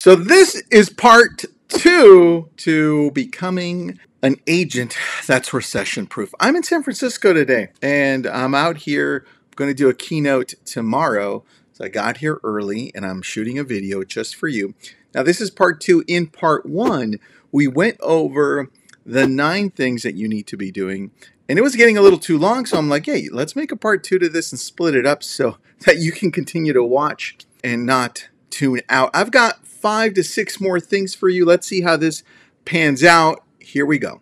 So this is part 2 to becoming an agent that's recession proof. I'm in San Francisco today and I'm out here. I'm going to do a keynote tomorrow. So I got here early and I'm shooting a video just for you. Now this is part 2. In part 1, we went over the 9 things that you need to be doing. And it was getting a little too long, so I'm like, hey, let's make a part 2 to this and split it up so that you can continue to watch and not tune out. I've got 5 to 6 more things for you. Let's see how this pans out. Here we go.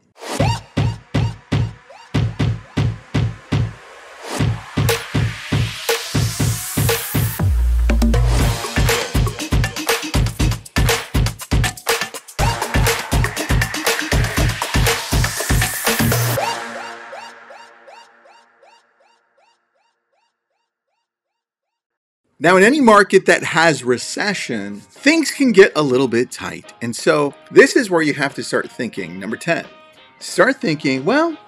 Now, in any market that has recession, things can get a little bit tight. And so this is where you have to start thinking. Number 10, start thinking, well,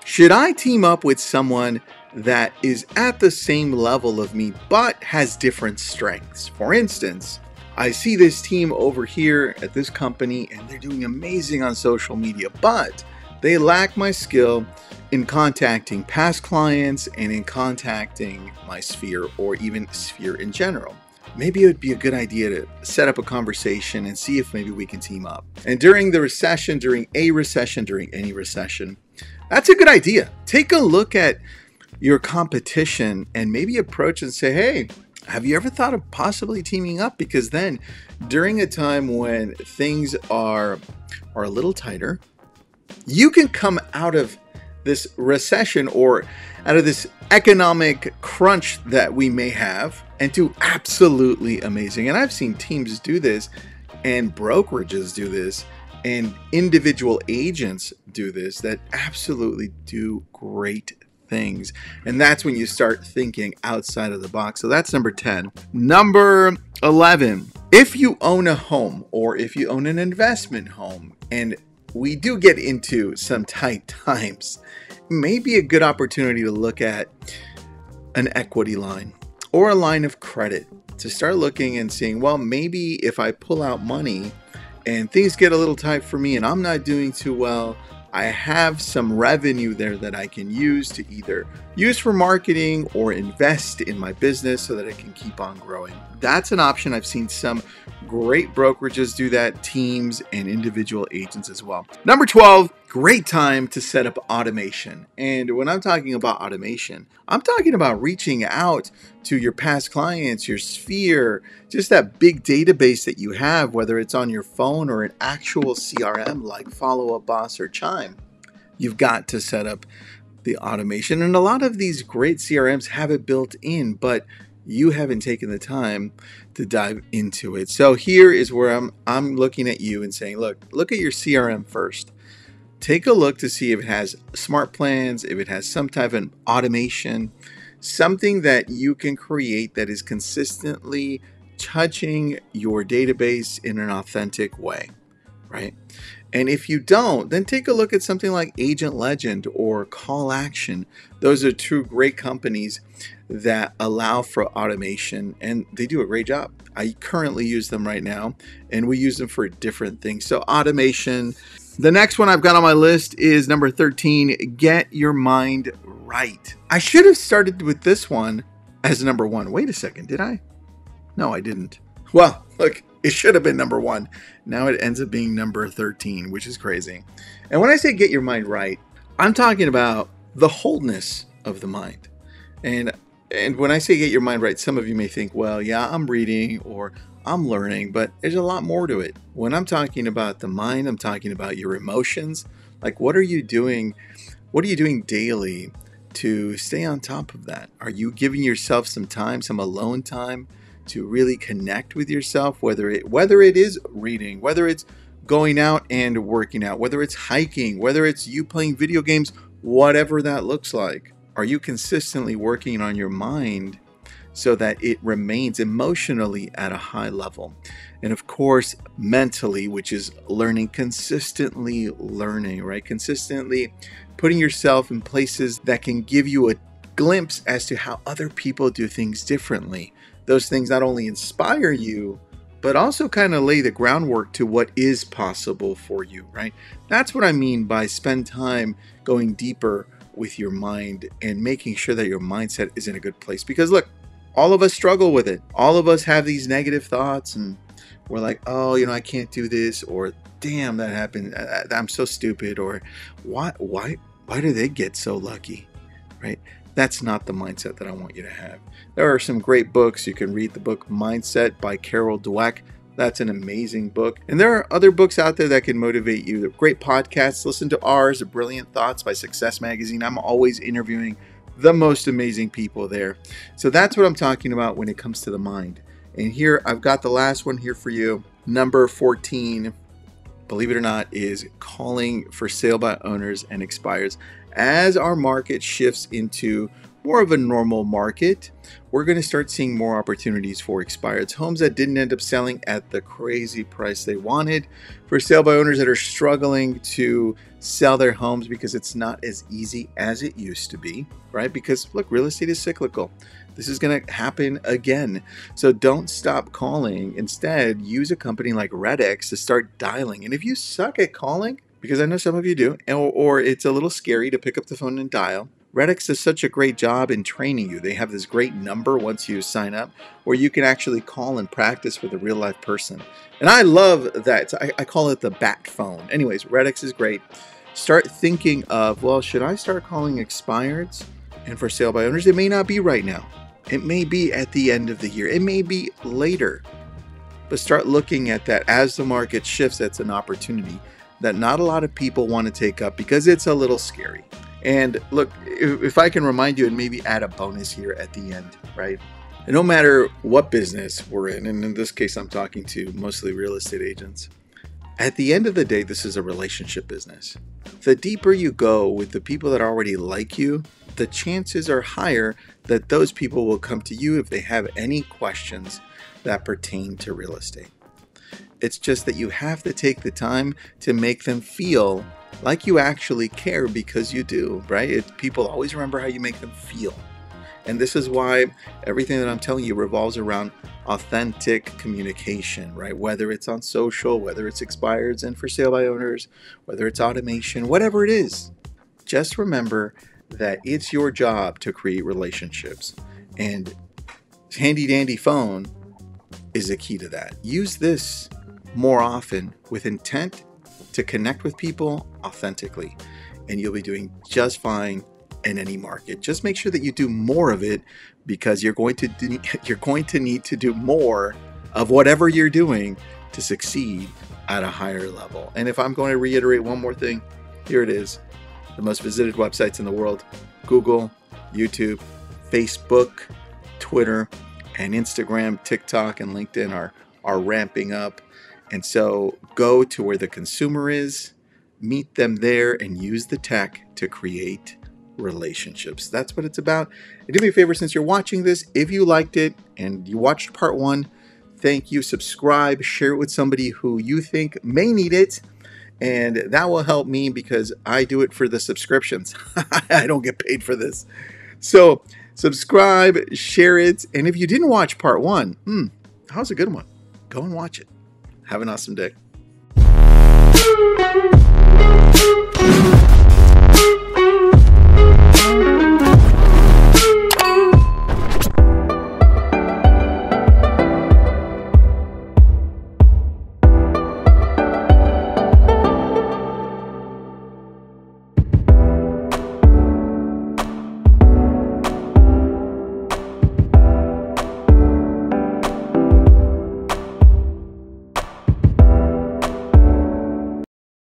should I team up with someone that is at the same level of me, but has different strengths? For instance, I see this team over here at this company and they're doing amazing on social media, but they lack my skill in contacting past clients and in contacting my sphere or even sphere in general. Maybe it would be a good idea to set up a conversation and see if maybe we can team up. And during the recession, during any recession, that's a good idea. Take a look at your competition and maybe approach and say, hey, have you ever thought of possibly teaming up? Because then during a time when things are a little tighter, you can come out of this recession or out of this economic crunch that we may have and do absolutely amazing. And I've seen teams do this and brokerages do this and individual agents do this that absolutely do great things. And that's when you start thinking outside of the box. So that's number 10. Number 11, if you own a home or if you own an investment home and we do get into some tight times, maybe a good opportunity to look at an equity line or a line of credit to start looking and seeing, well, maybe if I pull out money and things get a little tight for me and I'm not doing too well, I have some revenue there that I can use to either use for marketing or invest in my business so that I can keep on growing. That's an option. I've seen some great brokerages do that, teams and individual agents as well. Number 12, great time to set up automation. And when I'm talking about automation, I'm talking about reaching out to your past clients, your sphere, just that big database that you have, whether it's on your phone or an actual CRM like Follow Up Boss or Chime. You've got to set up the automation. And a lot of these great CRMs have it built in, but you haven't taken the time to dive into it. So here is where I'm looking at you and saying, look at your CRM first. Take a look to see if it has smart plans, if it has some type of automation, something that you can create that is consistently touching your database in an authentic way, right? And if you don't, then take a look at something like Agentlegend or Call Action. Those are 2 great companies that allow for automation and they do a great job. I currently use them right now and we use them for different things. So automation. The next one I've got on my list is number 13, get your mind right. I should have started with this one as number 1. Wait a second, did I? No, I didn't. Well, look, it should have been number 1. Now it ends up being number 13, which is crazy. And when I say get your mind right, I'm talking about the wholeness of the mind. And when I say get your mind right, some of you may think, well, yeah, I'm reading or I'm learning, but there's a lot more to it. When I'm talking about the mind, I'm talking about your emotions. Like, what are you doing? What are you doing daily to stay on top of that? Are you giving yourself some time, some alone time to really connect with yourself, whether it is reading, whether it's going out and working out, whether it's hiking, whether it's you playing video games, whatever that looks like? Are you consistently working on your mind so that it remains emotionally at a high level? And of course, mentally, which is consistently learning, right? Consistently putting yourself in places that can give you a glimpse as to how other people do things differently. Those things not only inspire you, but also kind of lay the groundwork to what is possible for you, right? That's what I mean by spend time going deeper with your mind and making sure that your mindset is in a good place. Because look, all of us struggle with it. All of us have these negative thoughts and we're like, oh, I can't do this, or damn, that happened. I'm so stupid, or why do they get so lucky, right? That's not the mindset that I want you to have. There are some great books. You can read the book Mindset by Carol Dweck. That's an amazing book. And there are other books out there that can motivate you. They're great podcasts. Listen to ours, Brilliant Thoughts by Success Magainze. I'm always interviewing the most amazing people there. So that's what I'm talking about when it comes to the mind. And here, I've got the last one here for you. Number 14, believe it or not, is calling for sale by owners and expires. As our market shifts into more of a normal market, we're going to start seeing more opportunities for expireds. Homes that didn't end up selling at the crazy price they wanted. For sale by owners that are struggling to sell their homes because it's not as easy as it used to be, right? Because look, real estate is cyclical. This is going to happen again. So don't stop calling. Instead, use a company like RedX to start dialing. And if you suck at calling, because I know some of you do, or it's a little scary to pick up the phone and dial, RedX does such a great job in training you. They have this great number once you sign up where you can actually call and practice with a real life person. And I love that. I call it the bat phone. Anyways, RedX is great. Start thinking of, well, should I start calling expireds and for sale by owners? It may not be right now. It may be at the end of the year. It may be later. But start looking at that as the market shifts. That's an opportunity that not a lot of people want to take up because it's a little scary. And look, if I can remind you and maybe add a bonus here at the end, right? And no matter what business we're in, and in this case, I'm talking to mostly real estate agents. At the end of the day, this is a relationship business. The deeper you go with the people that already like you, the chances are higher that those people will come to you if they have any questions that pertain to real estate. It's just that you have to take the time to make them feel like you actually care, because you do, right? People always remember how you make them feel. And this is why everything that I'm telling you revolves around authentic communication, right? Whether it's on social, whether it's expireds and for sale by owners, whether it's automation, whatever it is, just remember that it's your job to create relationships. And handy dandy phone is the key to that. Use this more often with intent to connect with people authentically, and you'll be doing just fine in any market. Just make sure that you do more of it, because you're going to need to do more of whatever you're doing to succeed at a higher level. And if I'm going to reiterate one more thing, here it is. The most visited websites in the world: Google, YouTube, Facebook, Twitter, and Instagram, TikTok, and LinkedIn are ramping up. And so go to where the consumer is, meet them there, and use the tech to create relationships. That's what it's about. And do me a favor, since you're watching this, if you liked it and you watched part 1, thank you. Subscribe, share it with somebody who you think may need it. And that will help me, because I do it for the subscriptions. I don't get paid for this. So subscribe, share it. And if you didn't watch part 1, that was a good one. Go and watch it. Have an awesome day.